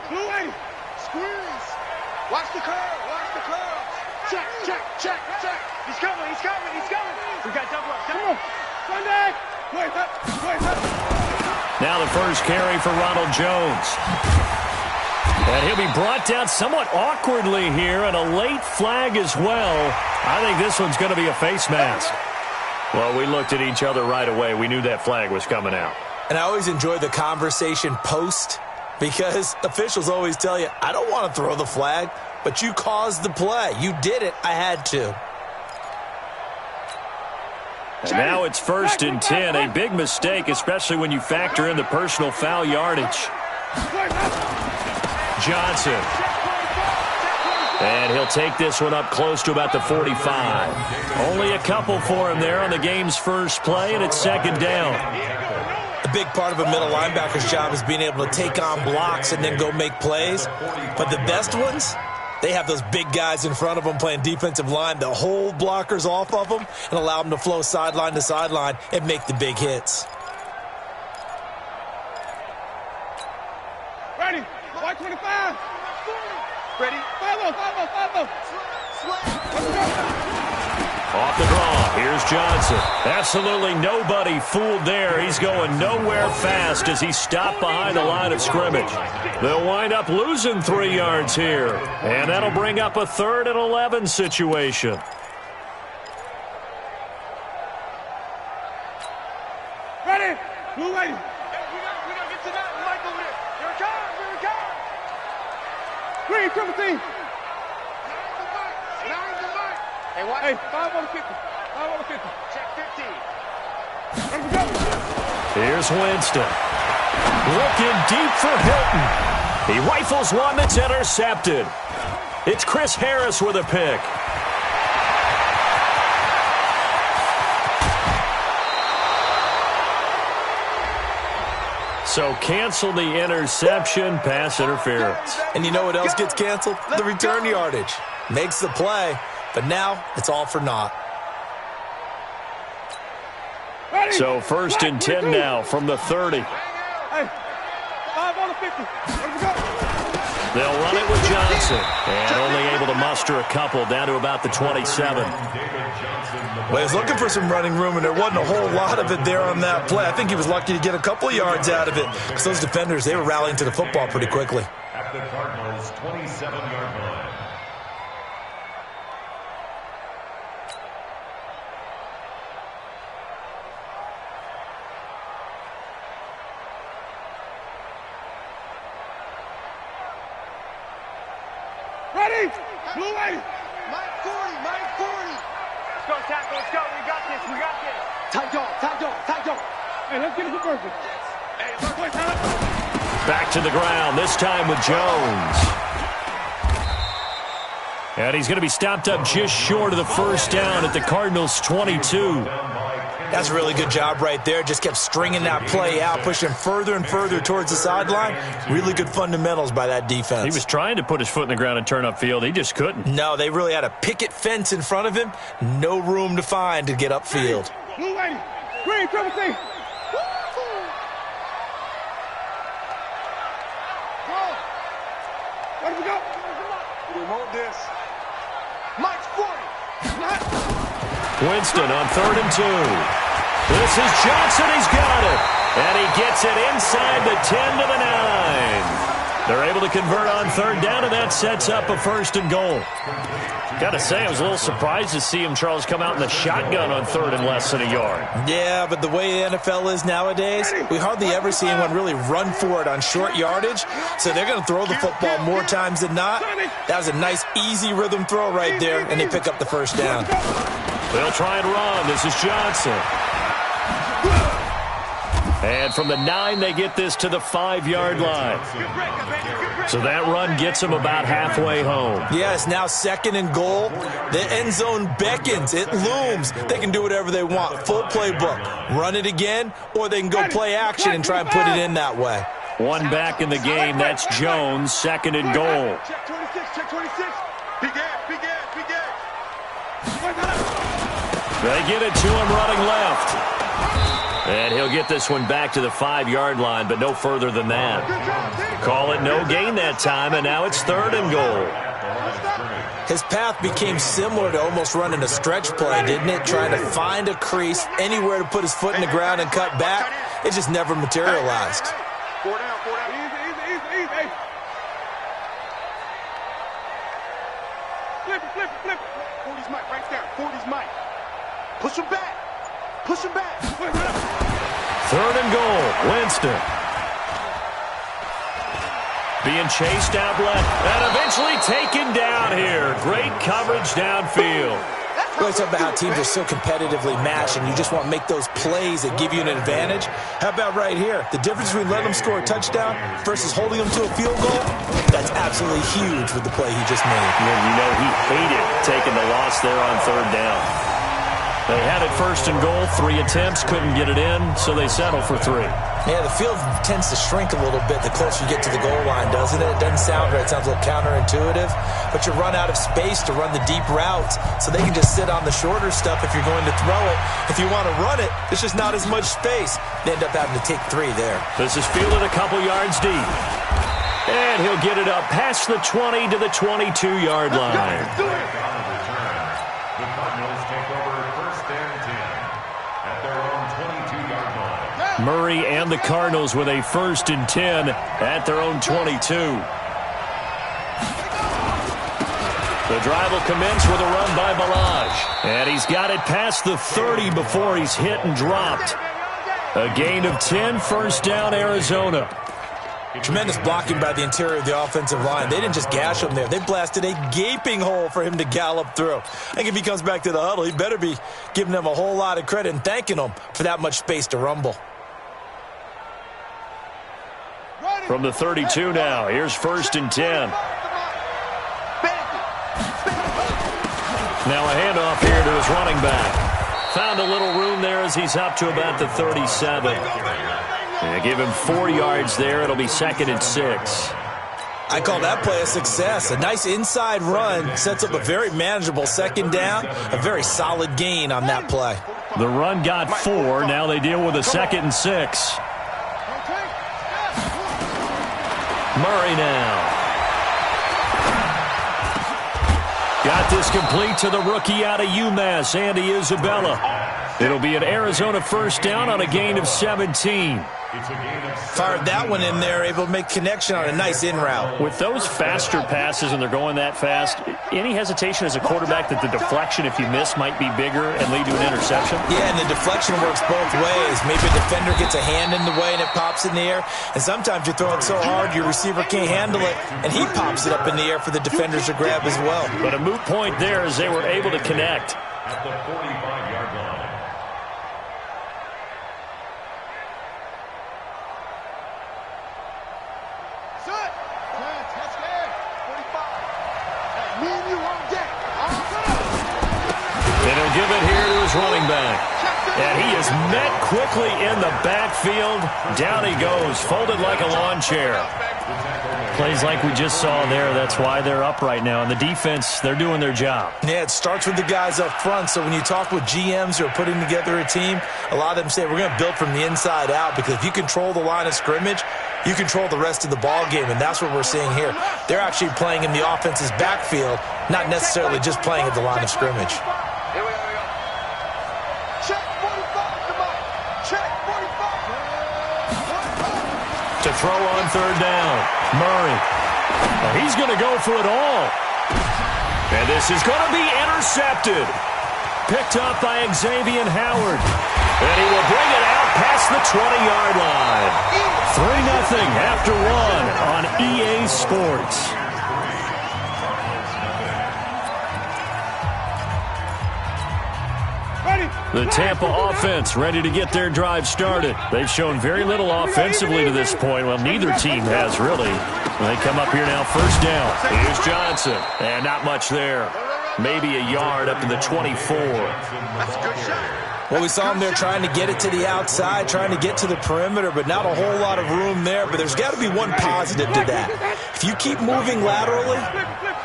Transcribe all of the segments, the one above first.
Blue 80. Squeeze. Watch the curve. Watch the curve. Check, check, check, check. He's coming. He's coming. He's coming. We got double up. Come on. Sunday. Wait up. Wait up. Now the first carry for Ronald Jones. And he'll be brought down somewhat awkwardly here, and a late flag as well. I think this one's going to be a face mask. Well, we looked at each other right away. We knew that flag was coming out. And I always enjoy the conversation post, because officials always tell you, I don't want to throw the flag, but you caused the play. You did it. I had to. And now it's 1st and 10. A big mistake, especially when you factor in the personal foul yardage. Johnson. And he'll take this one up close to about the 45. Only a couple for him there on the game's first play, and it's 2nd down. A big part of a middle linebacker's job is being able to take on blocks and then go make plays. But the best ones, they have those big guys in front of them playing defensive line that hold blockers off of them and allow them to flow sideline to sideline and make the big hits. Ready. White 25. Ready. 5-0, 5-0, 5-0. Off the draw. Here's Johnson. Absolutely nobody fooled there. He's going nowhere fast as he stopped behind the line of scrimmage. They'll wind up losing 3 yards here. And that'll bring up a 3rd and 11 situation. Ready. Blue 80. We gotta get to that. Mike over there. Here it comes. Here it comes. Green, Timothy. Hey, 5 on the 50. 5 on the 50. Check 15. Here's Winston. Looking deep for Hilton. He rifles one that's intercepted. It's Chris Harris with a pick. So cancel the interception, pass interference. And you know what else gets canceled? The return yardage. Makes the play, but now it's all for naught. So 1st and 10 now from the 30. Hey, 5 on the 50. They'll run it with Johnson. And only able to muster a couple down to about the 27. Well, he was looking for some running room, and there wasn't a whole lot of it there on that play. I think he was lucky to get a couple of yards out of it, because those defenders, they were rallying to the football pretty quickly. At the Cardinals' 27-yard line. Ready? Blue 80. Mike 40. Mike 40. Let's go, tackle. Let's go. We got this. We got this. Tight dog. Tight dog. Tight dog. Hey, let's get it for perfect. Hey, look, wait, back to the ground, this time with Jones. And he's going to be stopped up just short of the 1st down at the Cardinals' 22. That's a really good job right there. Just kept stringing that play out, pushing further and further towards the sideline. Really good fundamentals by that defense. He was trying to put his foot in the ground and turn upfield. He just couldn't. No, they really had a picket fence in front of him. No room to find to get upfield. Blue 80. Green, triple T. Where do we go? Remote this. Mike's 40. Winston on 3rd and 2. This is Johnson. He's got it. And he gets it inside the 10 to the 9. They're able to convert on 3rd down, and that sets up a 1st and goal. Got to say, I was a little surprised to see him, Charles, come out in the shotgun on 3rd and less than a yard. Yeah, but the way the NFL is nowadays, we hardly ever see anyone really run for it on short yardage. So they're going to throw the football more times than not. That was a nice, easy rhythm throw right there, and they pick up the 1st down. They'll try and run. This is Johnson. And from the 9, they get this to the 5-yard line. So that run gets them about halfway home. Yeah, it's now 2nd and goal. The end zone beckons. It looms. They can do whatever they want. Full playbook. Run it again, or they can go play action and try and put it in that way. One back in the game. That's Jones, 2nd and goal. Check 26. Check 26. Big ass. They get it to him running left. And he'll get this one back to the 5-yard line, but no further than that. Call it no gain that time, and now it's 3rd and goal. His path became similar to almost running a stretch play, didn't it? Trying to find a crease, anywhere to put his foot in the ground and cut back. It just never materialized. Four down. Easy. Flip it. 40's Mike, right there. 40's Mike. Push him back. 3rd and goal. Winston. Being chased out left and eventually taken down here. Great coverage downfield. We always talk about how teams are so competitively matched and you just want to make those plays that give you an advantage. How about right here? The difference between letting them score a touchdown versus holding them to a field goal, that's absolutely huge with the play he just made. And you know he hated taking the loss there on 3rd down. They had it 1st and goal, 3 attempts, couldn't get it in, so they settle for 3. Yeah, the field tends to shrink a little bit the closer you get to the goal line, doesn't it? It doesn't sound right. It sounds a little counterintuitive. But you run out of space to run the deep routes, so they can just sit on the shorter stuff if you're going to throw it. If you want to run it, there's just not as much space. They end up having to take 3 there. This is fielded a couple yards deep. And he'll get it up past the 20 to the 22-yard line. The Cardinals take over 1st and 10 at their own 22-yard line. Murray and the Cardinals with a 1st and 10 at their own 22. The drive will commence with a run by Balaj. And he's got it past the 30 before he's hit and dropped. A gain of 10, 1st down, Arizona. Tremendous blocking by the interior of the offensive line. They didn't just gash him there. They blasted a gaping hole for him to gallop through. I think if he comes back to the huddle, he better be giving them a whole lot of credit and thanking them for that much space to rumble. From the 32 now, here's 1st and 10. Now a handoff here to his running back. Found a little room there as he's up to about the 37. They give him 4 yards there. It'll be 2nd and 6. I call that play a success. A nice inside run sets up a very manageable 2nd down. A very solid gain on that play. The run got 4. Now they deal with a 2nd and 6. Murray now. Got this complete to the rookie out of UMass, Andy Isabella. It'll be an Arizona 1st down on a gain of 17. Fired that one in there, able to make connection on a nice in route. With those faster passes and they're going that fast, any hesitation as a quarterback that the deflection, if you miss, might be bigger and lead to an interception? Yeah, and the deflection works both ways. Maybe a defender gets a hand in the way and it pops in the air. And sometimes you throw it so hard your receiver can't handle it, and he pops it up in the air for the defenders to grab as well. But a moot point there as they were able to connect. At the 45-yard line. And he'll give it here to his running back. And he is met quickly in the backfield. Down he goes, folded like a lawn chair. Plays like we just saw there. That's why they're up right now. And the defense, they're doing their job. Yeah, it starts with the guys up front. So when you talk with GMs who are putting together a team, a lot of them say we're going to build from the inside out, because if you control the line of scrimmage, you control the rest of the ball game, and that's what we're seeing here. They're actually playing in the offense's backfield, not necessarily just playing at the line of scrimmage. To throw on 3rd down, Murray. He's going to go for it all. And this is going to be intercepted. Picked up by Xavier Howard. And he will bring it out past the 20-yard line. 3-0 after 1 on EA Sports. The Tampa offense ready to get their drive started. They've shown very little offensively to this point. Well, neither team has really. They come up here now, 1st down. Here's Johnson. And not much there. Maybe a yard up to the 24. That's a good shot. Well, we saw him there trying to get it to the outside, trying to get to the perimeter, but not a whole lot of room there. But there's got to be one positive to that. If you keep moving laterally,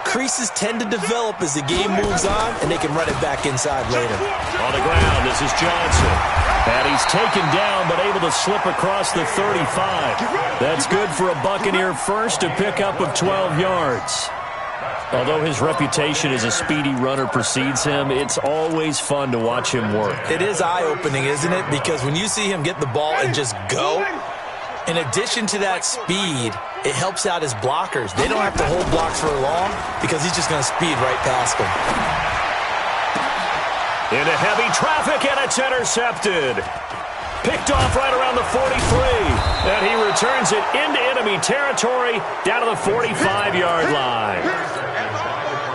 creases tend to develop as the game moves on, and they can run it back inside later. On the ground, this is Johnson. And he's taken down, but able to slip across the 35. That's good for a Buccaneer first, a pickup of 12 yards. Although his reputation as a speedy runner precedes him, it's always fun to watch him work. It is eye-opening, isn't it? Because when you see him get the ball and just go, in addition to that speed, it helps out his blockers. They don't have to hold blocks for long because he's just going to speed right past them. Into heavy traffic, and it's intercepted. Picked off right around the 43. And he returns it into enemy territory down to the 45-yard line.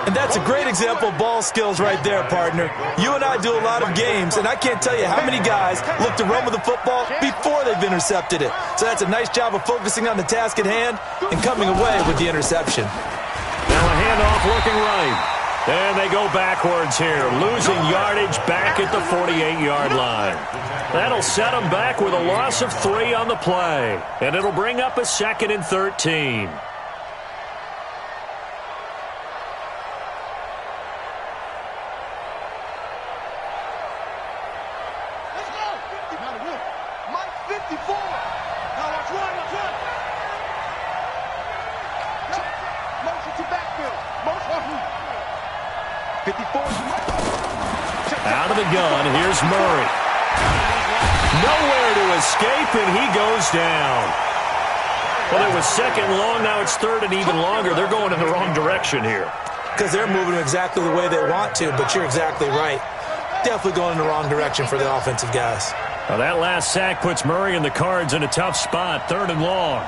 And that's a great example of ball skills right there, partner. You and I do a lot of games, and I can't tell you how many guys look to run with the football before they've intercepted it. So that's a nice job of focusing on the task at hand and coming away with the interception. Now a handoff looking right. And they go backwards here, losing yardage back at the 48-yard line. That'll set them back with a loss of 3 on the play. And it'll bring up a 2nd and 13. Let's go. Mike 54. Now watch run. Motion to backfield. Motion. 54. Out of the gun, here's Murray. Nowhere to escape, and he goes down. Well, it was 2nd long, now it's 3rd and even longer. They're going in the wrong direction here. Because they're moving exactly the way they want to, but you're exactly right. Definitely going in the wrong direction for the offensive guys. Now that last sack puts Murray and the Cards in a tough spot, 3rd and long.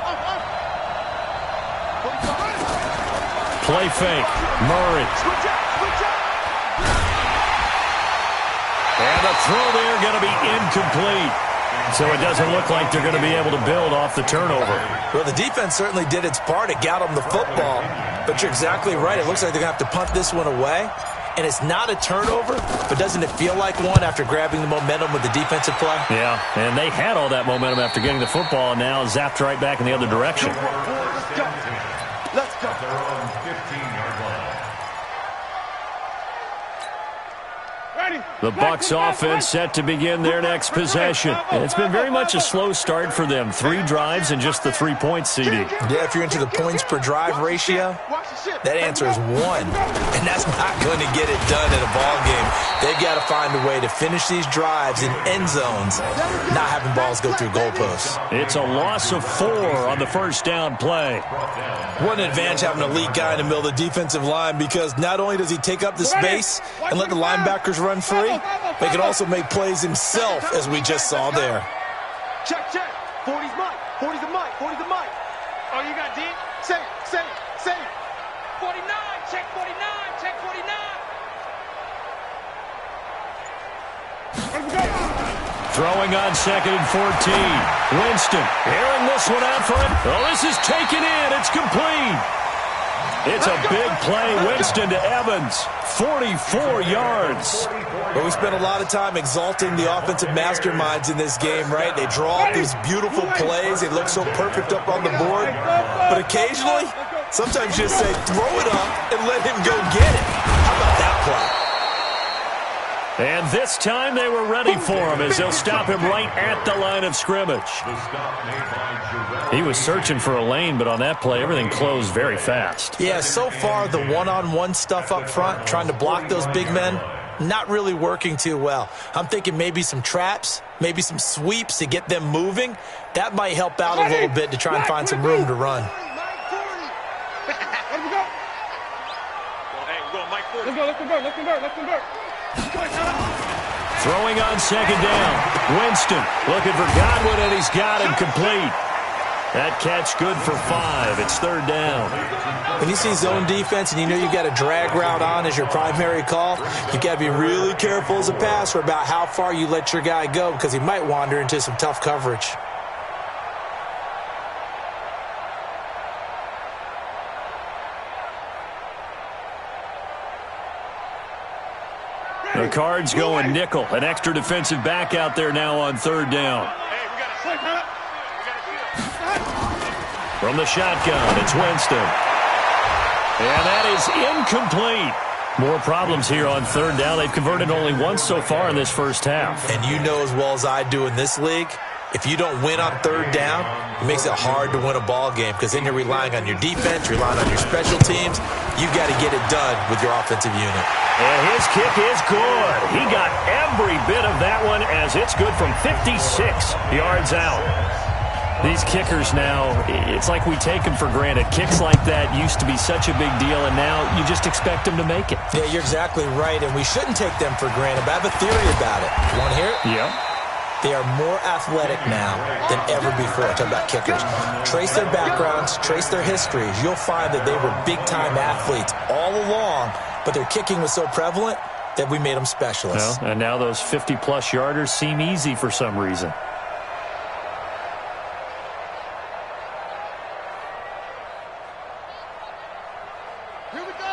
Play fake, Murray. And the throw there going to be incomplete. So it doesn't look like they're going to be able to build off the turnover. Well, the defense certainly did its part. It got them the football. But you're exactly right. It looks like they're going to have to punt this one away. And it's not a turnover, but doesn't it feel like one after grabbing the momentum with the defensive play? Yeah, and they had all that momentum after getting the football, and now zapped right back in the other direction. Let's go. At their own 15-yard line. The Bucs offense set to begin their next possession. And it's been very much a slow start for them. 3 drives and just the 3-point CD. Yeah, if you're into the points per drive ratio, that answer is 1. And that's not going to get it done in a ball game. They've got to find a way to finish these drives in end zones, not having balls go through goalposts. It's a loss of 4 on the first down play. What an advantage having an elite guy in the middle of the defensive line, because not only does he take up the space and let the linebackers run free, but he can also make plays himself, as we just saw there. Check. 40's Mike. 40's the Mike. 40's the Mike. Oh, you got D? Say it. 49. Check 49. Check 49. Throwing on 2nd and 14. Winston airing this one out for it. Oh, this is taken in. It's complete. It's a big play. Winston to Evans. 44 yards. But we spent a lot of time exalting the offensive masterminds in this game, right? They draw up these beautiful plays. They look so perfect up on the board. But occasionally, sometimes you just say, throw it up and let him go get it. How about that play? And this time they were ready for him as they'll stop him right at the line of scrimmage. He was searching for a lane, but on that play, everything closed very fast. Yeah, so far the one-on-one stuff up front, trying to block those big men, not really working too well. I'm thinking maybe some traps, maybe some sweeps to get them moving. That might help out a little bit to try and find some room to run. Let's convert. Throwing on 2nd down. Winston looking for Godwin, and he's got him complete. That catch good for 5. It's 3rd down. When you see zone defense and you know you've got a drag route on as your primary call, you've got to be really careful as a passer about how far you let your guy go, because he might wander into some tough coverage. The Cards going nickel. An extra defensive back out there now on 3rd down. From the shotgun, it's Winston. And that is incomplete. More problems here on third down. They've converted only once so far in this first half. And you know as well as I do in this league, if you don't win on third down, it makes it hard to win a ball game because then you're relying on your defense, relying on your special teams. You've got to get it done with your offensive unit. And his kick is good. He got every bit of that one as it's good from 56 yards out. These kickers now, it's like we take them for granted. Kicks like that used to be such a big deal, and now you just expect them to make it. Yeah, you're exactly right, and we shouldn't take them for granted, but I have a theory about it. You want to hear it? Yeah. They are more athletic now than ever before. I'm talking about kickers. Trace their backgrounds, trace their histories. You'll find that they were big-time athletes all along, but their kicking was so prevalent that we made them specialists. Well, and now those 50-plus yarders seem easy for some reason.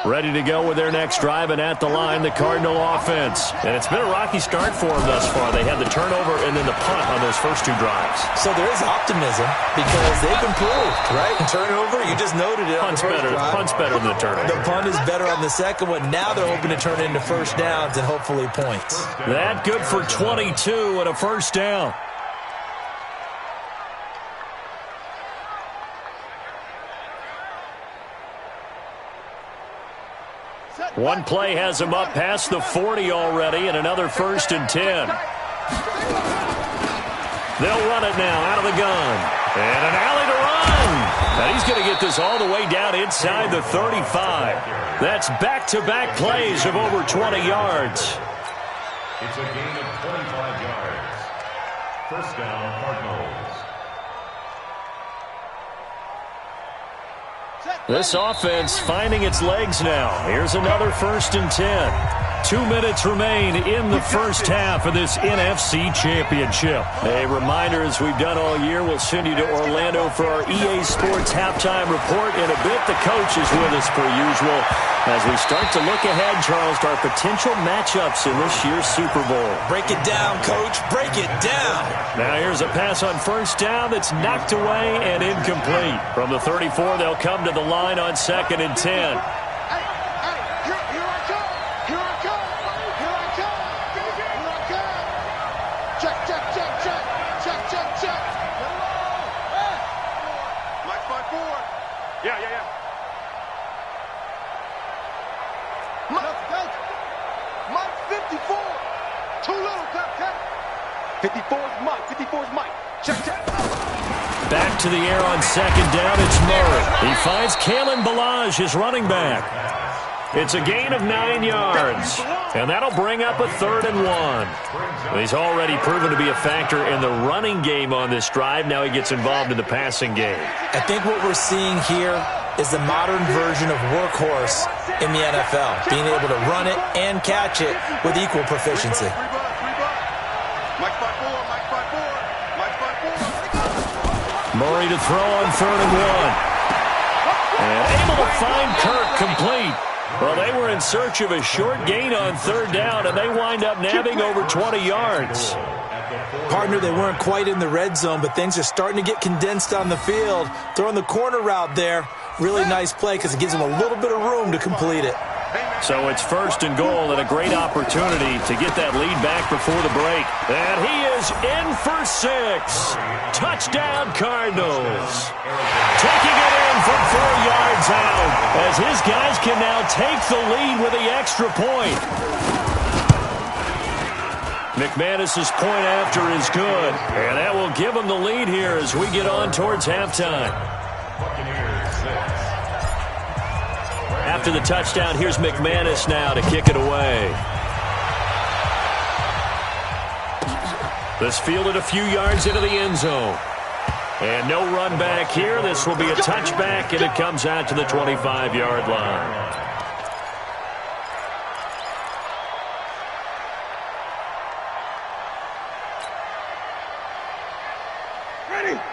Ready to go with their next drive, and at the line, the Cardinal offense. And it's been a rocky start for them thus far. They had the turnover and then the punt on those first two drives. So there is optimism because they've improved, right? And turnover, you just noted it. Punt's better than the turnover. The punt is better on the second one. Now they're hoping to turn it into first downs and hopefully points. That good for 22 and a first down. One play has him up past the 40 already, and another 1st and 10. They'll run it now out of the gun. And an alley to run. And he's going to get this all the way down inside the 35. That's back-to-back plays of over 20 yards. It's a gain of 25 yards. First down, Cardinals. This offense finding its legs now. Here's another 1st and 10. 2 minutes remain in the first half of this NFC Championship. A reminder, as we've done all year, we'll send you to Orlando for our EA Sports halftime report in a bit. The coach is with us per usual as we start to look ahead, Charles, to our potential matchups in this year's Super Bowl. Break it down, Coach. Break it down. Now here's a pass on first down that's knocked away and incomplete. From the 34, they'll come to the line on 2nd and 10. Mike 54. Too little, Cap. 54's Mike. 54's Mike. Check. Back to the air on 2nd down. It's Murray. He finds Kalen Ballage, his running back. It's a gain of 9 yards, and that'll bring up a 3rd and 1. He's already proven to be a factor in the running game on this drive. Now he gets involved in the passing game. I think what we're seeing here is the modern version of workhorse in the NFL, being able to run it and catch it with equal proficiency. Murray to throw on 3rd and 1. And able to find Kirk complete. Well, they were in search of a short gain on 3rd down, and they wind up nabbing over 20 yards. Partner, they weren't quite in the red zone, but things are starting to get condensed on the field. Throwing the corner route there, really nice play because it gives them a little bit of room to complete it. So it's 1st and goal and a great opportunity to get that lead back before the break. And he is in for 6. Touchdown, Cardinals. Taking it in from 4 yards out as his guys can now take the lead with the extra point. McManus's point after is good, and that will give him the lead here as we get on towards halftime. After the touchdown, here's McManus now to kick it away. This fielded a few yards into the end zone. And no run back here. This will be a touchback, and it comes out to the 25-yard line.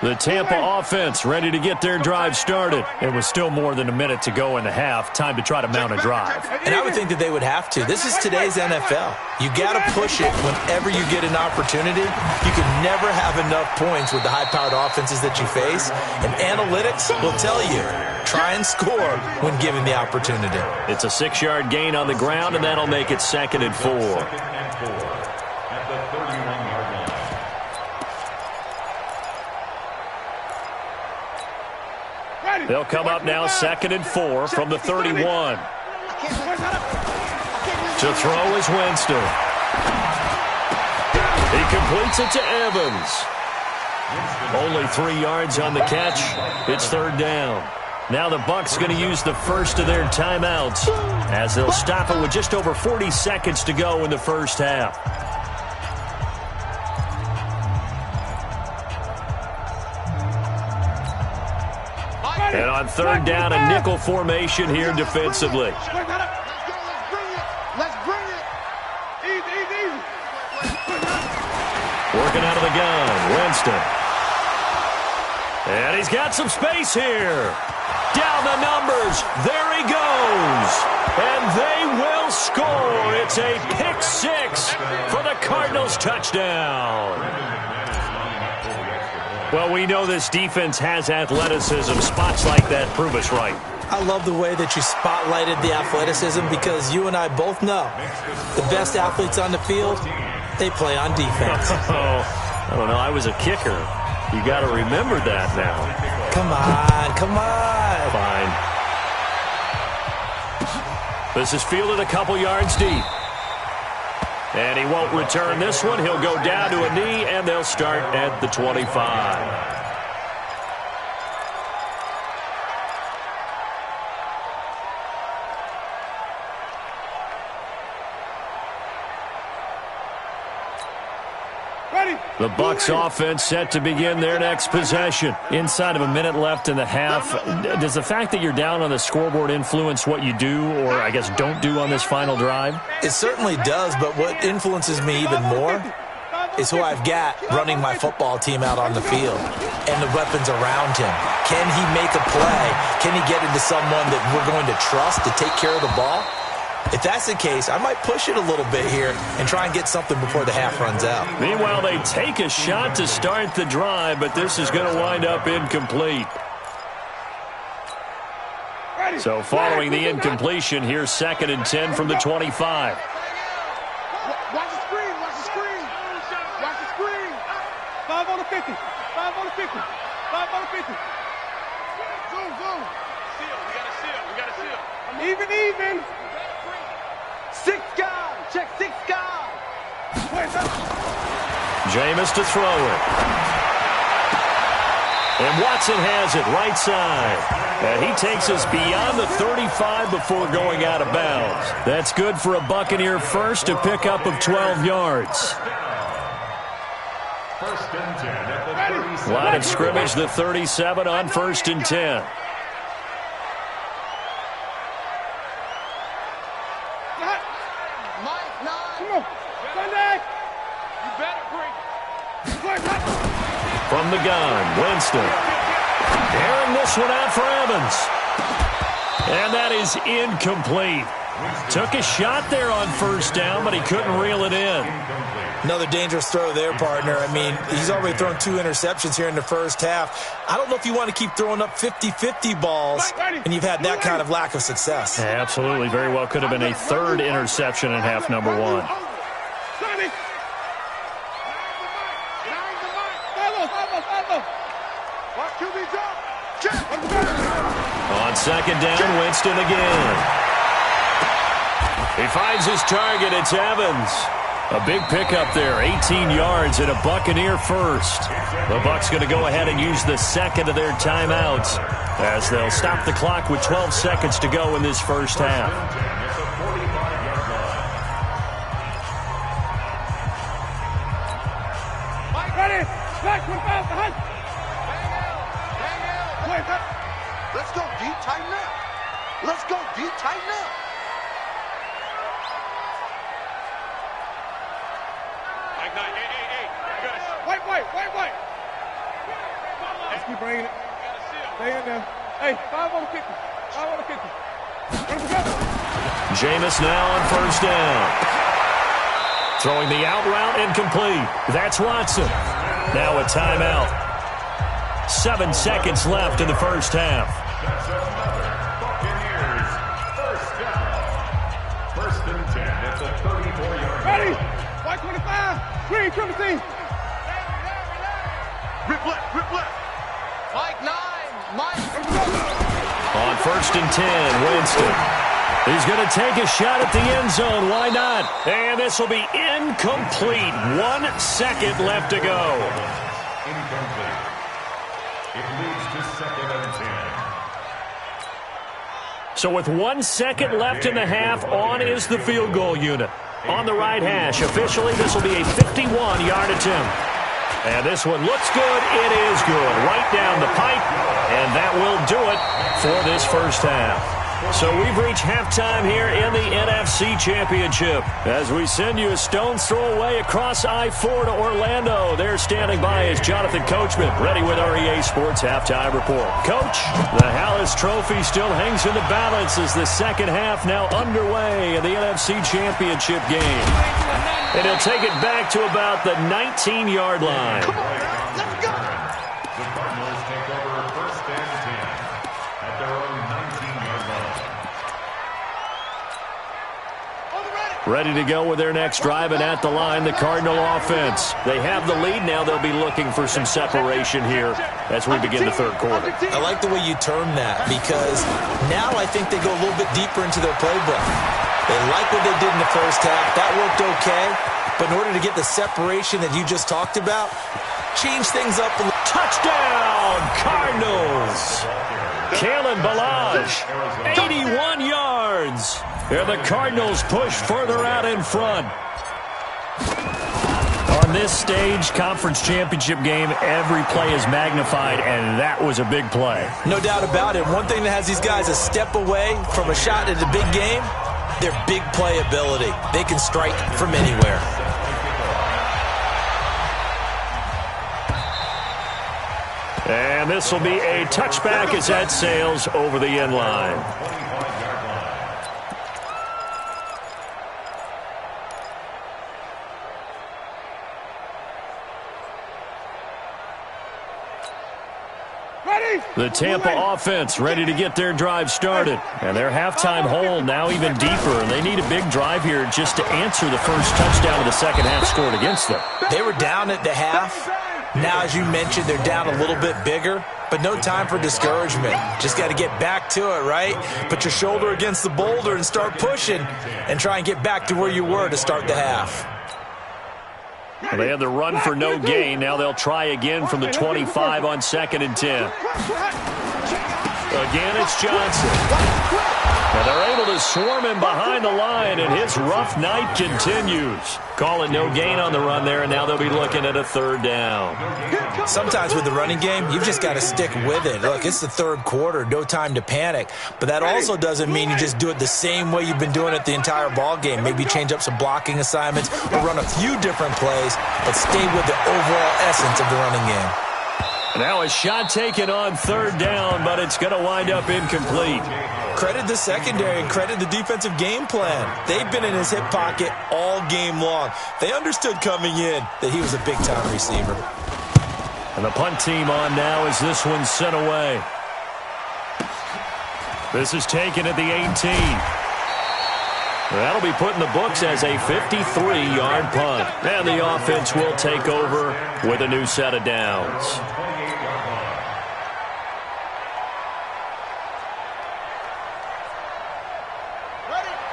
The Tampa offense ready to get their drive started. It was still more than a minute to go in the half. Time to try to mount a drive. And I would think that they would have to. This is today's NFL. You got to push it whenever you get an opportunity. You can never have enough points with the high-powered offenses that you face. And analytics will tell you, try and score when given the opportunity. It's a 6-yard gain on the ground, and that'll make it 2nd and 4. At the 31-yard line. They'll come up now 2nd and 4 from the 31. To throw is Winston. He completes it to Evans. Only 3 yards on the catch. It's 3rd down. Now the Bucs going to use the first of their timeouts as they'll stop it with just over 40 seconds to go in the first half. And on 3rd down, a nickel formation here defensively. Let's bring it. Easy. Working out of the gun, Winston. And he's got some space here. Down the numbers. There he goes. And they will score. It's a pick 6 for the Cardinals touchdown. Well, we know this defense has athleticism. Spots like that prove us right. I love the way that you spotlighted the athleticism because you and I both know the best athletes on the field, they play on defense. I don't know. I was a kicker. You got to remember that now. Come on. Fine. This is fielded a couple yards deep. And he won't return this one. He'll go down to a knee, and they'll start at the 25. The Bucs offense set to begin their next possession. Inside of a minute left in the half. Does the fact that you're down on the scoreboard influence what you do, or I guess don't do on this final drive? It certainly does, but what influences me even more is who I've got running my football team out on the field and the weapons around him. Can he make a play? Can he get into someone that we're going to trust to take care of the ball? If that's the case, I might push it a little bit here and try and get something before the half runs out. Meanwhile, they take a shot to start the drive, but this is going to wind up incomplete. So following the incompletion, here's 2nd and 10 from the 25. Watch the screen. 5 on the 50. 5 on the 50. Zoom. We got to seal. Even. 6 guys. Check 6 guys. Jameis to throw it. And Watson has it right side. And he takes us beyond the 35 before going out of bounds. That's good for a Buccaneer first, a pickup of 12 yards. 1st and 10 at the 37. Line of scrimmage, the 37 on 1st and 10. From the gun, Winston. Airing this one out for Evans. And that is incomplete. Took a shot there on 1st down, but he couldn't reel it in. Another dangerous throw there, partner. I mean, he's already thrown 2 interceptions here in the first half. I don't know if you want to keep throwing up 50-50 balls, and you've had that kind of lack of success. Yeah, absolutely. Very well could have been a 3rd interception in half number 1. On 2nd down, Winston again. He finds his target. It's Evans. A big pickup there, 18 yards and a Buccaneer first. The Bucs going to go ahead and use the 2nd of their timeouts as they'll stop the clock with 12 seconds to go in this first half. Let's go deep, tighten up. White. Let's keep bringing it. Stay in there. Hey, 5 on the 50. 5 on the 50. Run it together. Jameis now on first down. Throwing the out route incomplete. That's Watson. Now a timeout. 7 seconds left in the first half. That's another Buccaneers first down. First and 10. It's a 34-yard Ready? White 25. Green, triple team. Rip left. Mike 9. Mike. On first and 10, Winston. He's going to take a shot at the end zone. Why not? And this will be incomplete. 1 second left to go. Incomplete. It leads to second and 10. So with 1 second left in the half, on is the field goal unit. On the right hash, officially this will be a 51-yard attempt. And this one looks good. It is good. Right down the pipe. And that will do it for this first half. So we've reached halftime here in the NFC Championship. As we send you a stone's throw away across I-4 to Orlando. There standing by is Jonathan Coachman, ready with our EA Sports Halftime Report. Coach, the Hallis Trophy still hangs in the balance as the second half now underway in the NFC Championship game. And he'll take it back to about the 19-yard line. The Cardinals take over first and 10 at their own 19-yard line. Ready to go with their next drive, and at the line, the Cardinal offense. They have the lead. Now they'll be looking for some separation here as we begin the third quarter. I like the way you term that, because now I think they go a little bit deeper into their playbook. They like what they did in the first half. That worked okay. But in order to get the separation that you just talked about, change things up a little. Touchdown, Cardinals! Kalen Ballage, 81 yards. And the Cardinals push further out in front. On this stage, conference championship game, every play is magnified, and that was a big play. No doubt about it. One thing that has these guys a step away from a shot at a big game, their big playability. They can strike from anywhere. And this will be a touchback as that sails over the end line. The Tampa offense ready to get their drive started. And their halftime hole now even deeper. And they need a big drive here just to answer the first touchdown of the second half scored against them. They were down at the half. Now, as you mentioned, they're down a little bit bigger. But no time for discouragement. Just got to get back to it, right? Put your shoulder against the boulder and start pushing. And try and get back to where you were to start the half. Well, they had the run for no gain. Now they'll try again from the 25 on second and 10. Again, it's Johnson. Now they're able to swarm him behind the line, and his rough night continues. Call it no gain on the run there, and now they'll be looking at a third down. Sometimes with the running game, you've just got to stick with it. Look, it's the third quarter, no time to panic. But that also doesn't mean you just do it the same way you've been doing it the entire ball game. Maybe change up some blocking assignments or run a few different plays, but stay with the overall essence of the running game. Now a shot taken on third down, but it's going to wind up incomplete. Credit the secondary and credit the defensive game plan. They've been in his hip pocket all game long. They understood coming in that he was a big-time receiver. And the punt team on now as this one's sent away. This is taken at the 18. That'll be put in the books as a 53-yard punt. And the offense will take over with a new set of downs.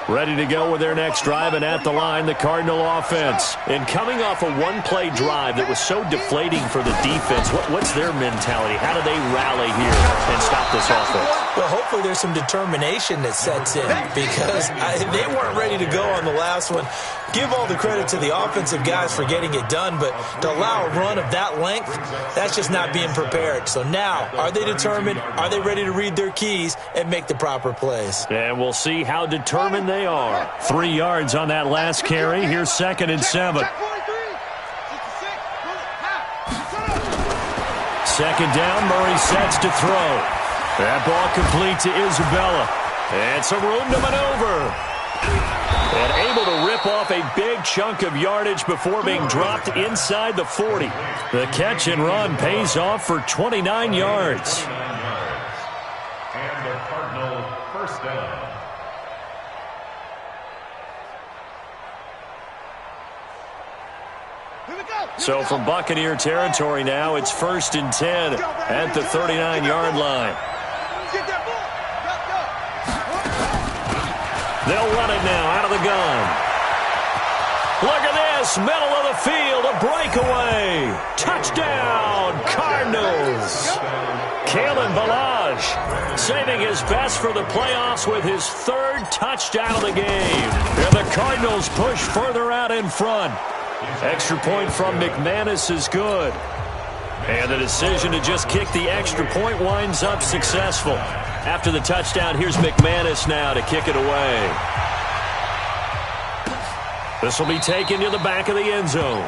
Ready to go with their next drive, and at the line, the Cardinal offense. And coming off a one-play drive that was so deflating for the defense, what's their mentality? How do they rally here and stop this offense? Well, hopefully there's some determination that sets in, because they weren't ready to go on the last one. Give all the credit to the offensive guys for getting it done, but to allow a run of that length, that's just not being prepared. So now, are they determined? Are they ready to read their keys and make the proper plays? And we'll see how determined they are. 3 yards on that last carry. Here's second and 7. second down, Murray sets to throw. That ball complete to Isabella. And some room to maneuver. And able to rip off a big chunk of yardage before being dropped inside the 40. The catch and run pays off for 29 yards. And the Cardinal first down. So from Buccaneer territory now, it's 1st and 10 at the 39-yard line. They'll run it now out of the gun. Look at this, middle of the field, a breakaway. Touchdown, Cardinals. Kalen Ballage saving his best for the playoffs with his 3rd touchdown of the game. And the Cardinals push further out in front. Extra point from McManus is good. And the decision to just kick the extra point winds up successful. After the touchdown, here's McManus now to kick it away. This will be taken to the back of the end zone.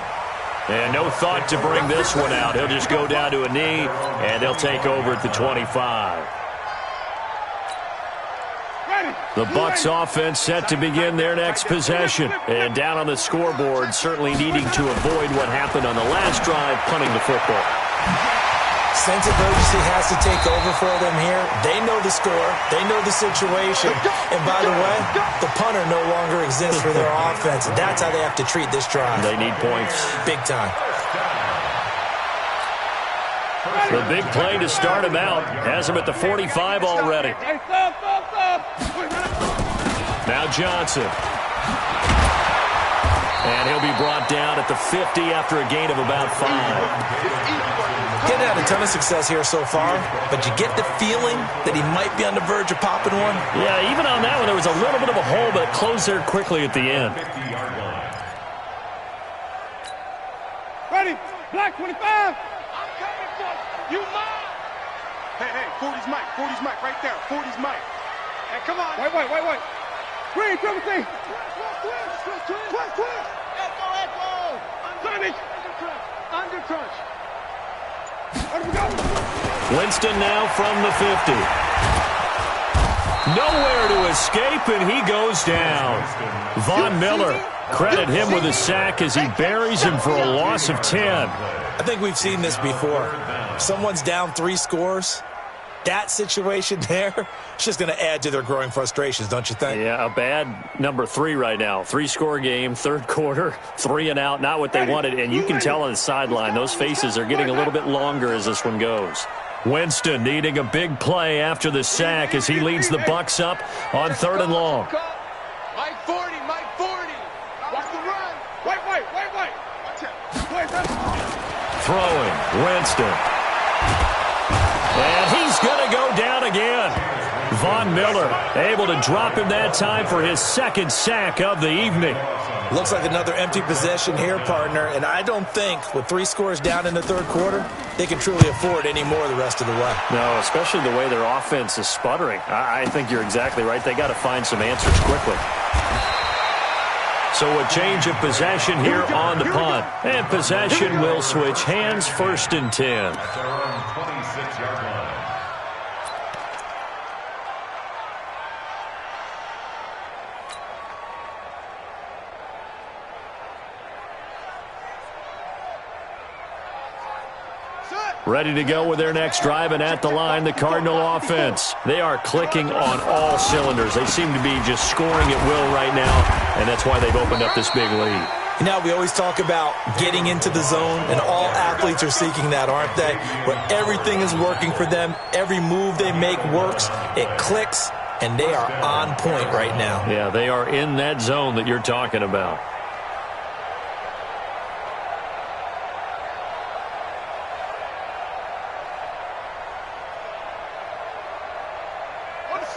And no thought to bring this one out. He'll just go down to a knee, and they'll take over at the 25. The Bucs offense set to begin their next possession. And down on the scoreboard, certainly needing to avoid what happened on the last drive, punting the football. Sense of urgency has to take over for them here. They know the score. They know the situation. And by the way, the punter no longer exists for their offense. That's how they have to treat this drive. They need points. Big time. The big play to start him out has him at the 45 already. Now Johnson. And he'll be brought down at the 50 after a gain of about 5. Getting had a ton of success here so far, but you get the feeling that he might be on the verge of popping one. Yeah, even on that one, there was a little bit of a hole, but it closed there quickly at the end. Ready, black 25. I'm coming for you, Mike. Hey, 40's Mike, 40's Mike, right there, 40's Mike. Hey, come on. Wait. Green, triple T. Twist. Echo. Under crunch. Where do we go? Winston now from the 50. Nowhere to escape, and he goes down. Von Miller, credit him with a sack as he buries him for a loss of 10. I think we've seen this before. Someone's down 3 scores. That situation there, it's just going to add to their growing frustrations, don't you think? Yeah, a bad number 3 right now. 3-score game, 3rd quarter, 3 and out, not what they wanted. And you can tell on the sideline, those faces are getting a little bit longer as this one goes. Winston needing a big play after the sack as he leads the Bucs up on 3rd and long. Mike 40. Watch the run. Wait. Watch it. Throwing, Winston. And he's going to go down again. Von Miller able to drop him that time for his 2nd sack of the evening. Looks like another empty possession here, partner. And I don't think with 3 scores down in the 3rd quarter, they can truly afford any more the rest of the way. No, especially the way their offense is sputtering. I think you're exactly right. They got to find some answers quickly. So a change of possession here on the punt. And possession will switch hands, 1st and 10. At their own 26-yard line. Ready to go with their next drive, and at the line, the Cardinal offense. They are clicking on all cylinders. They seem to be just scoring at will right now, and that's why they've opened up this big lead. Now, we always talk about getting into the zone, and all athletes are seeking that, aren't they? Where everything is working for them, every move they make works, it clicks, and they are on point right now. Yeah, they are in that zone that you're talking about.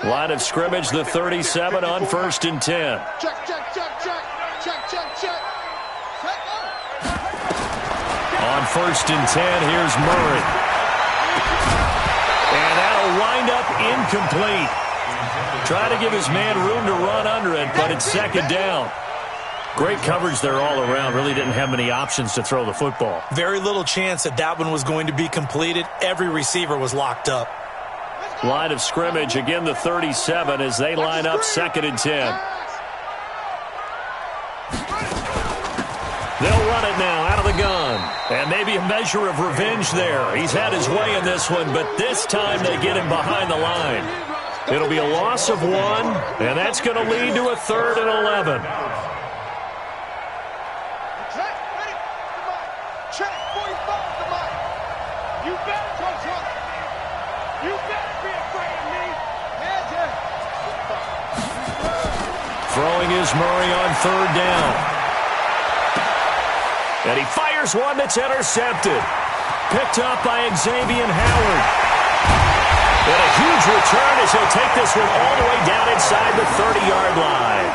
Line of scrimmage, the 37 on 1st and 10. Check. On 1st and 10, here's Murray. And that'll wind up incomplete. Try to give his man room to run under it, but it's 2nd down. Great coverage there all around. Really didn't have many options to throw the football. Very little chance that one was going to be completed. Every receiver was locked up. Line of scrimmage, again the 37 as they line up 2nd and 10. They'll run it now out of the gun. And maybe a measure of revenge there. He's had his way in this one, but this time they get him behind the line. It'll be a loss of 1, and that's going to lead to a 3rd and 11. Check, 45, come on. You better touch up. You better be afraid of me. Throwing is Murray on 3rd down. And he fires one that's intercepted. Picked up by Xavier Howard. And a huge return as he'll take this one all the way down inside the 30-yard line.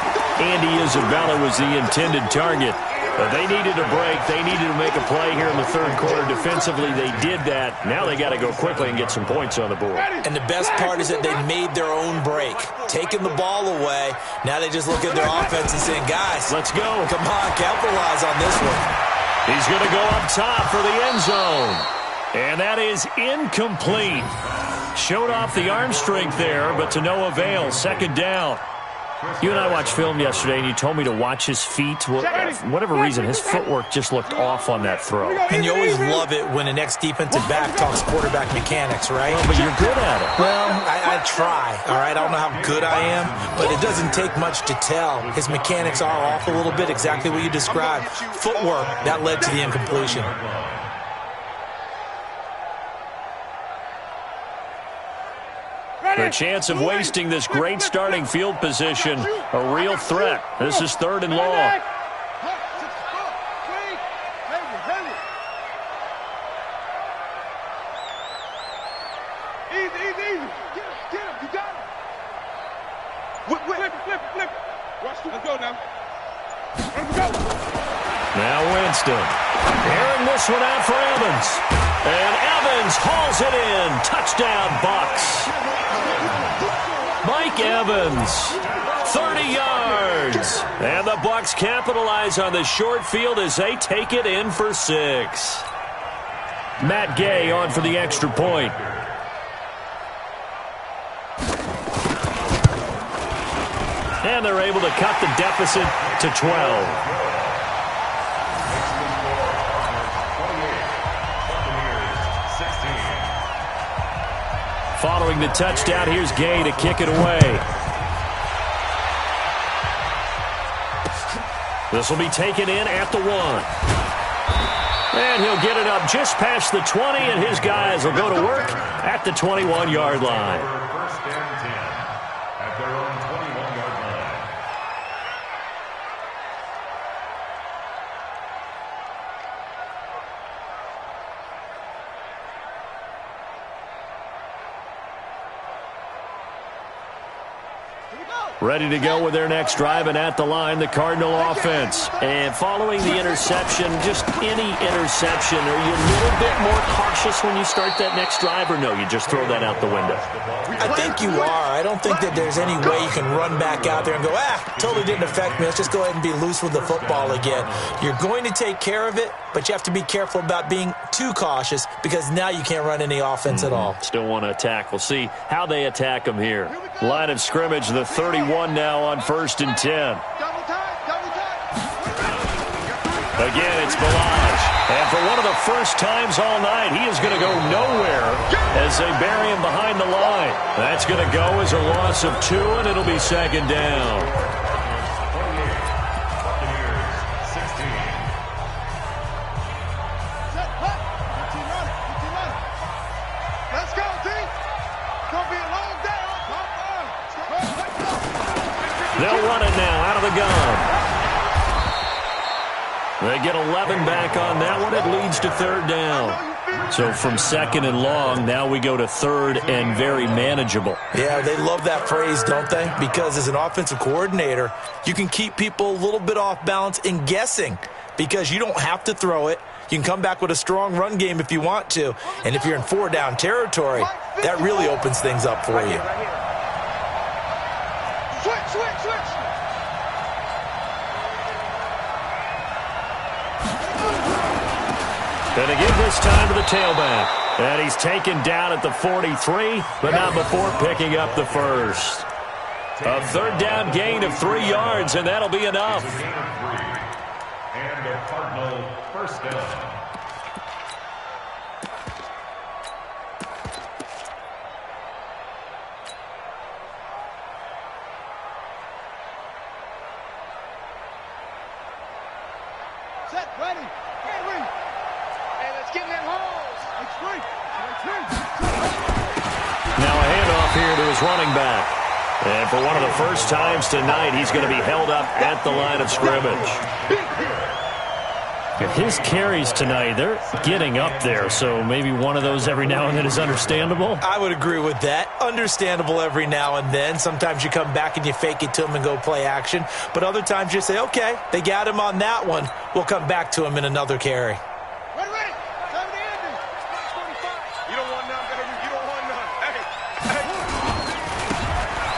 Andy Isabella was the intended target. But they needed a break. They needed to make a play here in the 3rd quarter. Defensively, they did that. Now they got to go quickly and get some points on the board. And the best part is that they made their own break. Taking the ball away. Now they just look at their offense and saying, guys, let's go. Come on, capitalize on this one. He's going to go up top for the end zone. And that is incomplete. Showed off the arm strength there, but to no avail. 2nd down. You and I watched film yesterday, and you told me to watch his feet. For whatever reason, his footwork just looked off on that throw. And you always love it when the next defensive back talks quarterback mechanics, right? Well, but you're good at it. Well, I try, all right? I don't know how good I am, but it doesn't take much to tell. His mechanics are off a little bit, exactly what you described. Footwork, that led to the incompletion. The chance of wasting this great starting field position, a real threat. This is 3rd and long. Easy. Get him. You got him. Flip. Watch, let's go now. Let's go. Now Winston. Airing this one out for Evans. And Evans hauls it in. Touchdown, Bucs. Mike Evans, 30 yards. And the Bucs capitalize on the short field as they take it in for 6. Matt Gay on for the extra point. And they're able to cut the deficit to 12. Following the touchdown, here's Gay to kick it away. This will be taken in at the 1. And he'll get it up just past the 20, and his guys will go to work at the 21-yard line. 1st and 10 at their own 21-yard line. Ready to go with their next drive, and at the line, the Cardinal offense. And following the interception, just any interception, are you a little bit more cautious when you start that next drive, or no, you just throw that out the window? I think you are. I don't think that there's any way you can run back out there and go, totally didn't affect me. Let's just go ahead and be loose with the football again. You're going to take care of it, but you have to be careful about being too cautious because now you can't run any offense at all. Still want to attack. We'll see how they attack them here. Line of scrimmage, the 31 now on 1st and 10. Again, it's Balaj. And for one of the first times all night, he is going to go nowhere as they bury him behind the line. That's going to go as a loss of 2, and it'll be 2nd down. They'll run it now out of the gun. They get 11 back on that one. It leads to 3rd down. So from 2nd and long, now we go to 3rd and very manageable. Yeah, they love that phrase, don't they? Because as an offensive coordinator, you can keep people a little bit off balance and guessing because you don't have to throw it. You can come back with a strong run game if you want to. And if you're in 4-down territory, that really opens things up for you. Switch. And they give this time to the tailback. And he's taken down at the 43, but not before picking up the first. A third down gain of 3 yards, and that'll be enough. And a Cardinal first down. Set, ready, Henry. Hey, let's get in that holes. Now a handoff here to his running back. And for one of the first times tonight, he's going to be held up at the line of scrimmage. His carries tonight, they're getting up there, so maybe one of those every now and then is understandable. I would agree with that. Understandable every now and then. Sometimes you come back and you fake it to him and go play action. But other times you say, okay, they got him on that one. We'll come back to him in another carry. Ready. Time to end it. 25. You don't want none, baby. You don't want none. Hey.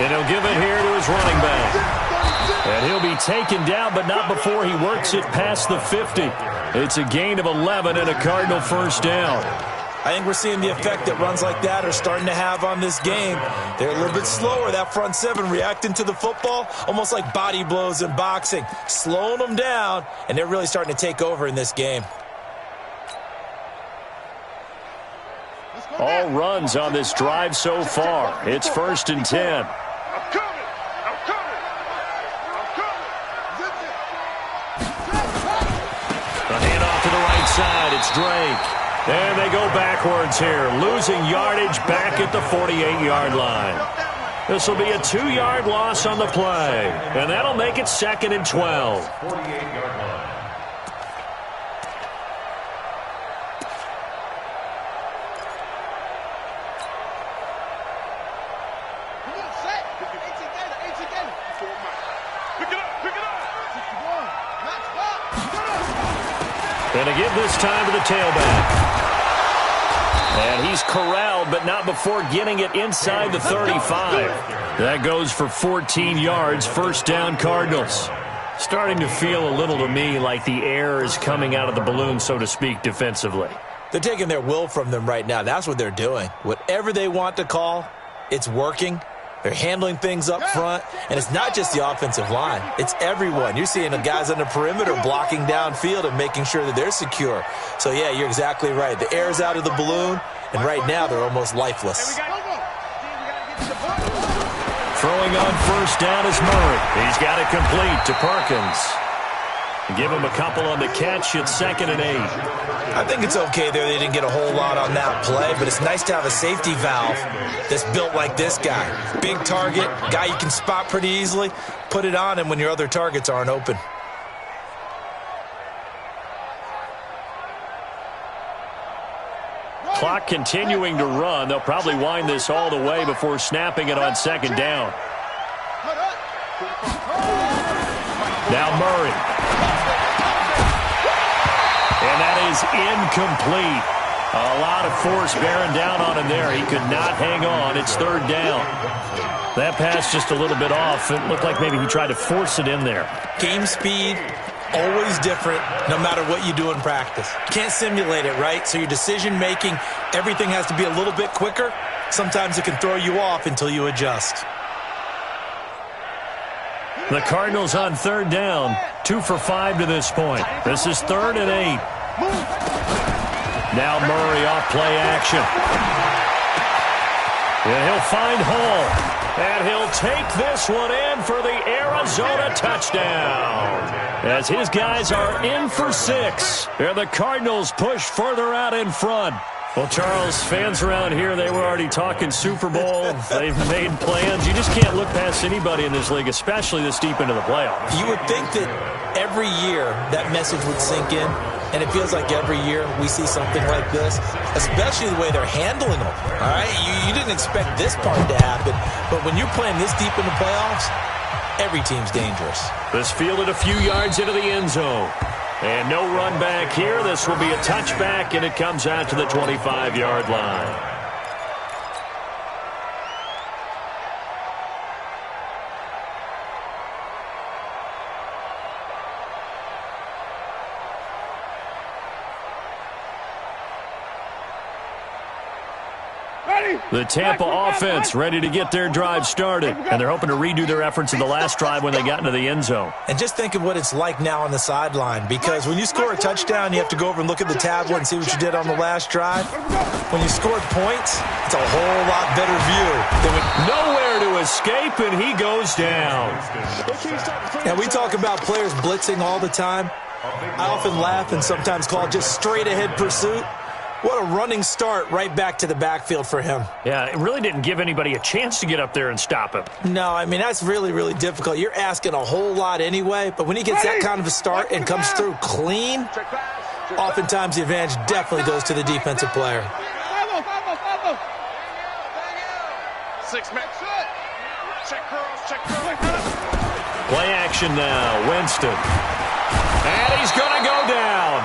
And he'll give it here to his running back. And he'll be taken down, but not before he works it past the 50. It's a gain of 11 and a Cardinal first down. I think we're seeing the effect that runs like that are starting to have on this game. They're a little bit slower, that front seven, reacting to the football, almost like body blows in boxing, slowing them down, and they're really starting to take over in this game. All runs on this drive so far. It's 1st and 10. Side, it's Drake. And they go backwards here, losing yardage back at the 48-yard line. This will be a 2-yard loss on the play, and that'll make it 2nd and 12. 48-yard line. Come on, set. 8 together. Pick it up. 61. Match up. And to give this time to the tailback. And he's corralled, but not before getting it inside the 35. That goes for 14 yards, first down Cardinals. Starting to feel a little to me like the air is coming out of the balloon, so to speak, defensively. They're taking their will from them right now. That's what they're doing. Whatever they want to call, it's working. They're handling things up front, and it's not just the offensive line. It's everyone. You're seeing the guys on the perimeter blocking downfield and making sure that they're secure. So, yeah, you're exactly right. The air's out of the balloon, and right now they're almost lifeless. Throwing on first down is Murray. He's got it complete to Perkins. Give him a couple on the catch. It's 2nd and 8. I think it's okay there. They didn't get a whole lot on that play, but it's nice to have a safety valve that's built like this guy. Big target, guy you can spot pretty easily. Put it on him when your other targets aren't open. Clock continuing to run. They'll probably wind this all the way before snapping it on 2nd down. Now Murray. And that is incomplete. A lot of force bearing down on him there. He could not hang on. It's 3rd down. That pass just a little bit off. It looked like maybe he tried to force it in there. Game speed, always different, no matter what you do in practice. You can't simulate it, right? So your decision-making, everything has to be a little bit quicker. Sometimes it can throw you off until you adjust. The Cardinals on 3rd down, 2 for 5 to this point. This is 3rd and 8. Now Murray off play action. And he'll find Hall. And he'll take this one in for the Arizona touchdown. As his guys are in for 6. And the Cardinals push further out in front. Well, Charles, fans around here, they were already talking Super Bowl. They've made plans. You just can't look past anybody in this league, especially this deep into the playoffs. You would think that every year that message would sink in, and it feels like every year we see something like this, especially the way they're handling them. All right, you didn't expect this part to happen, but when you're playing this deep in the playoffs, every team's dangerous. This fielded a few yards into the end zone. And no run back here. This will be a touchback, and it comes out to the 25-yard line. The Tampa offense ready to get their drive started, and they're hoping to redo their efforts in the last drive when they got into the end zone. And just think of what it's like now on the sideline, because when you score a touchdown, you have to go over and look at the tablet and see what you did on the last drive. When you scored points, it's a whole lot better view than when nowhere to escape, and he goes down. Now, we talk about players blitzing all the time. I often laugh and sometimes call it just straight-ahead pursuit. What a running start right back to the backfield for him. Yeah, it really didn't give anybody a chance to get up there and stop him. No, I mean, that's really, really difficult. You're asking a whole lot anyway, but when he gets that kind of a start and comes through clean, oftentimes the advantage definitely goes to the defensive player. 6 men. Check curls, check curls. Play action now, Winston. And he's going to go down.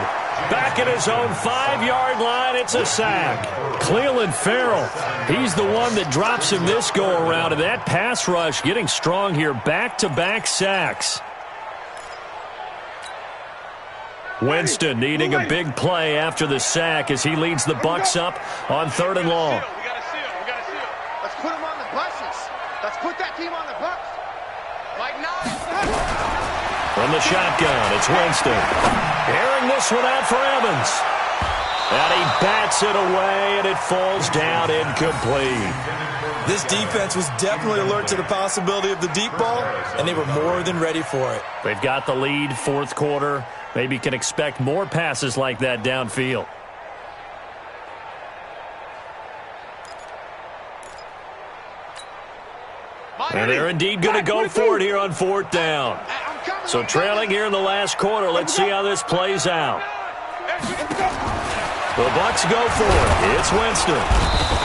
Back at his own 5-yard line, it's a sack. Clelin Ferrell, he's the one that drops him this go-around. And that pass rush getting strong here, back-to-back sacks. Winston needing a big play after the sack as he leads the Bucs up on 3rd and long. We got to seal. Let's put him on the buses. Let's put that team on the bus. Like now. From the shotgun, it's Winston. Airing this one out for Evans. And he bats it away, and it falls down incomplete. This defense was definitely alert to the possibility of the deep ball, and they were more than ready for it. They've got the lead, 4th quarter. Maybe can expect more passes like that downfield. And they're indeed going to go for it here on 4th down. So trailing here in the last quarter. Let's see how this plays out. The Bucs go for it. It's Winston.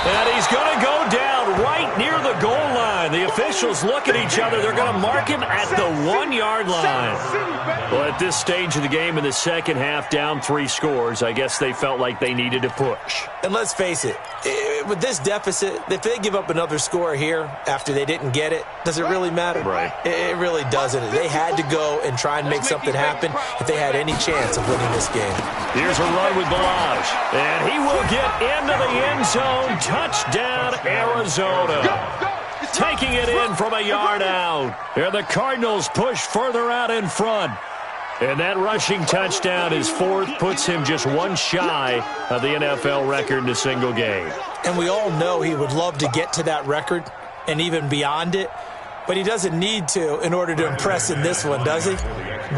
And he's going to go down right near the goal line. The officials look at each other. They're going to mark him at the 1-yard line. Well, at this stage of the game in the second half, down 3 scores, I guess they felt like they needed to push. And let's face it, with this deficit, if they give up another score here after they didn't get it, does it really matter? Right. It really doesn't. They had to go and try and make something happen if they had any chance of winning this game. Here's a run with Balaj. And he will get into the end zone. Touchdown, Arizona. Taking it in from a yard out. And the Cardinals push further out in front. And that rushing touchdown, his 4th, puts him just 1 shy of the NFL record in a single game. And we all know he would love to get to that record and even beyond it. But he doesn't need to in order to impress in this one, does he?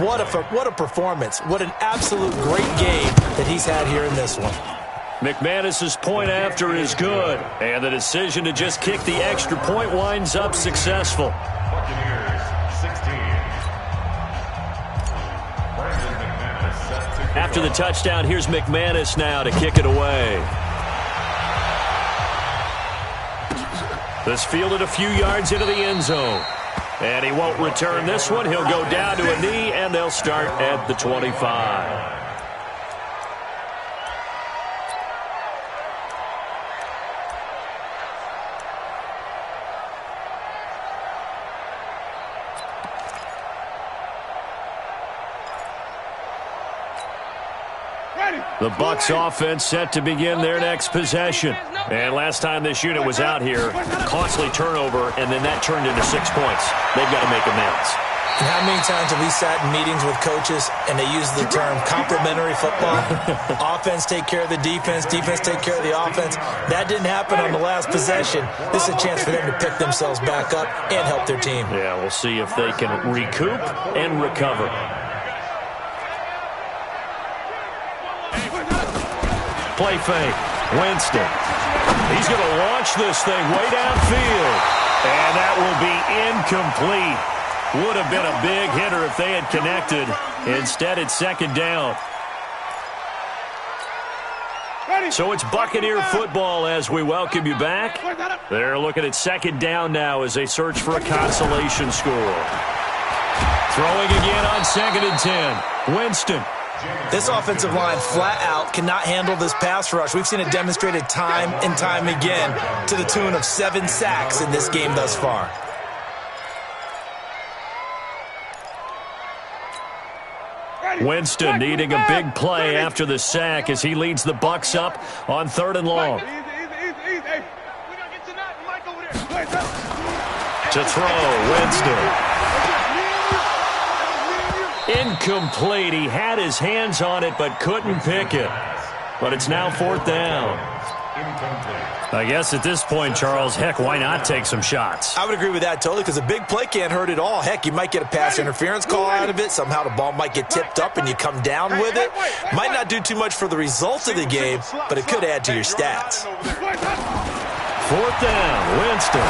What a performance. What an absolute great game that he's had here in this one. McManus's point after is good. And the decision to just kick the extra point winds up successful. Buccaneers, 16. After the touchdown, here's McManus now to kick it away. This fielded a few yards into the end zone. And he won't return this one. He'll go down to a knee, and they'll start at the 25. The Bucs offense set to begin their next possession. And last time this unit was out here, costly turnover, and then that turned into 6 points. They've got to make amends. And how many times have we sat in meetings with coaches and they use the term complementary football? Offense take care of the defense, defense take care of the offense. That didn't happen on the last possession. This is a chance for them to pick themselves back up and help their team. Yeah, we'll see if they can recoup and recover. Play fake. Winston. He's going to launch this thing way downfield. And that will be incomplete. Would have been a big hitter if they had connected. Instead, it's 2nd down. So it's Buccaneer football as we welcome you back. They're looking at 2nd down now as they search for a consolation score. Throwing again on 2nd and 10. Winston. This offensive line flat out cannot handle this pass rush. We've seen it demonstrated time and time again to the tune of 7 sacks in this game thus far. Winston needing a big play after the sack as he leads the Bucs up on 3rd and long. To throw, Winston. Incomplete. He had his hands on it but couldn't pick it. But it's now 4th down. I guess at this point, Charles, heck, why not take some shots? I would agree with that totally, because a big play can't hurt at all. Heck, you might get a pass interference call out of it. Somehow the ball might get tipped up and you come down with it. Might not do too much for the result of the game, but it could add to your stats. 4th down, Winston.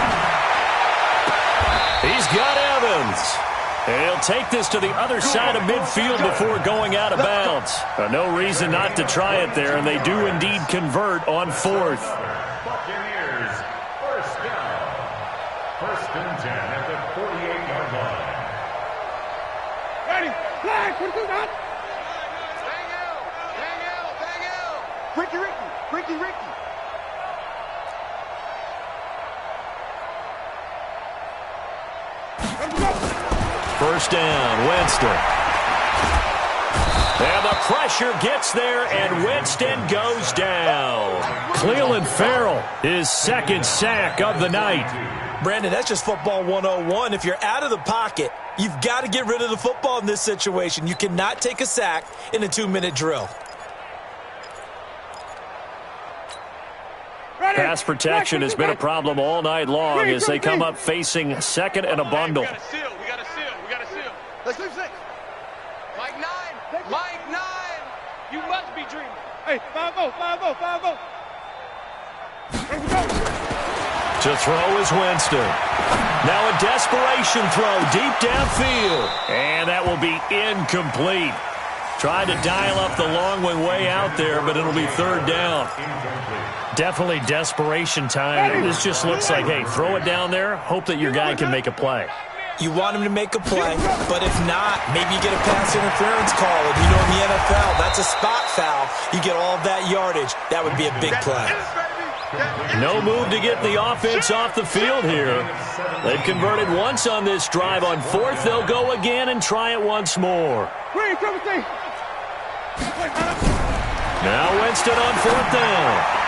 He's got Evans. And he'll take this to the other side of midfield before going out of bounds. No reason not to try it there, and they do indeed convert on 4th. Buccaneers, 1st down. 1st and 10 at the 48-yard line. Ready, flag, what you got? Bang out. Ricky. 1st down, Winston. And the pressure gets there, and Winston goes down. Clelin Ferrell, his 2nd sack of the night. Brandon, that's just football 101. If you're out of the pocket, you've got to get rid of the football in this situation. You cannot take a sack in a 2-minute drill. Pass protection has been a problem all night long as they come up facing 2nd and a bundle. We got to seal. Let's do 6. Mike 9. You must be dreaming. Hey, 5-0. To throw is Winston. Now a desperation throw deep downfield. And that will be incomplete. Tried to dial up the long one way out there, but it'll be 3rd down. Definitely desperation time. This just looks like, hey, throw it down there, hope that your guy can make a play. You want him to make a play, but if not, maybe you get a pass interference call. And you know, in the NFL, that's a spot foul. You get all of that yardage. That would be a big play. No move to get the offense off the field here. They've converted once on this drive. On 4th, they'll go again and try it once more. Now Winston on 4th down.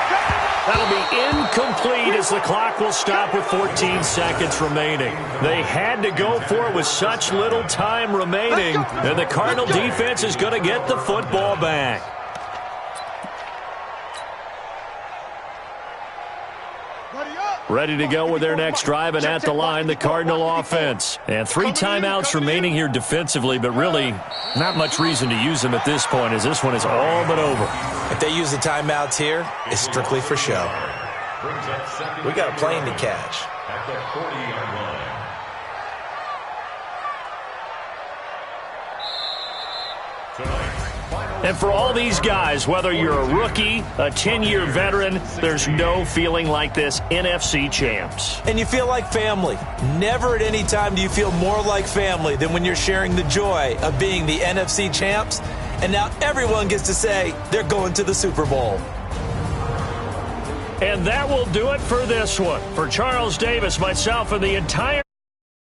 That'll be incomplete as the clock will stop with 14 seconds remaining. They had to go for it with such little time remaining, and the Cardinal defense is going to get the football back. Ready to go with their next drive, and at the line, the Cardinal offense. And 3 timeouts remaining here defensively, but really not much reason to use them at this point, as this one is all but over. If they use the timeouts here, it's strictly for show. We got a plane to catch. At the 40-yard line. And for all these guys, whether you're a rookie, a 10-year veteran, there's no feeling like this NFC champs. And you feel like family. Never at any time do you feel more like family than when you're sharing the joy of being the NFC champs. And now everyone gets to say they're going to the Super Bowl. And that will do it for this one. For Charles Davis, myself, and the entire